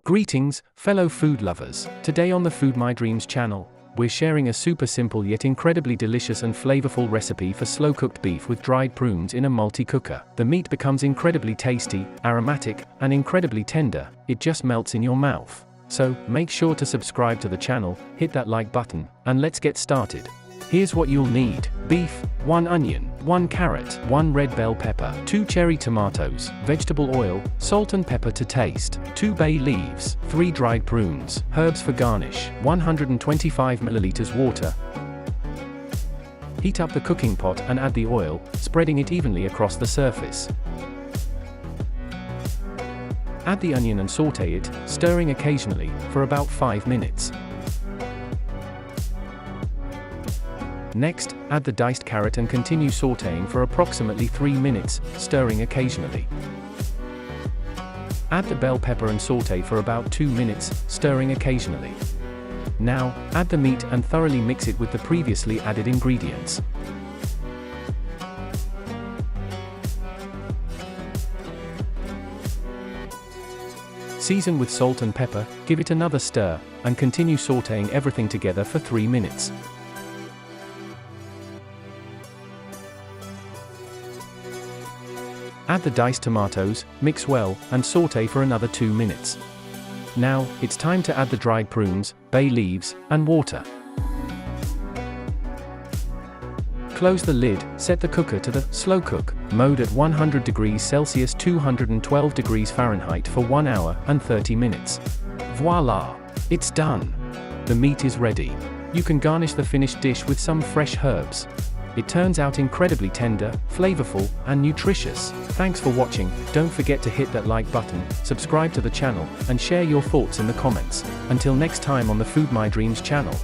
Greetings, fellow food lovers. Today on the FoodMyDreams channel, we're sharing a super simple yet incredibly delicious and flavorful recipe for slow-cooked beef with dried prunes in a multi-cooker. The meat becomes incredibly tasty, aromatic, and incredibly tender. It just melts in your mouth. So, make sure to subscribe to the channel, hit that like button, and let's get started. Here's what you'll need: beef, 1 onion, 1 carrot, 1 red bell pepper, 2 cherry tomatoes, vegetable oil, salt and pepper to taste, 2 bay leaves, 3 dried prunes, herbs for garnish, 125 milliliters water. Heat up the cooking pot and add the oil, spreading it evenly across the surface. Add the onion and saute it, stirring occasionally, for about 5 minutes. Next, add the diced carrot and continue sautéing for approximately 3 minutes, stirring occasionally. Add the bell pepper and sauté for about 2 minutes, stirring occasionally. Now, add the meat and thoroughly mix it with the previously added ingredients. Season with salt and pepper, give it another stir, and continue sautéing everything together for 3 minutes. Add the diced tomatoes, mix well, and sauté for another 2 minutes. Now, it's time to add the dried prunes, bay leaves, and water. Close the lid, set the cooker to the slow cook mode at 100 degrees Celsius 212 degrees Fahrenheit for 1 hour and 30 minutes. Voila! It's done! The meat is ready. You can garnish the finished dish with some fresh herbs. It turns out incredibly tender, flavorful, and nutritious. Thanks for watching. Don't forget to hit that like button, subscribe to the channel, and share your thoughts in the comments. Until next time on the FoodMyDreams channel.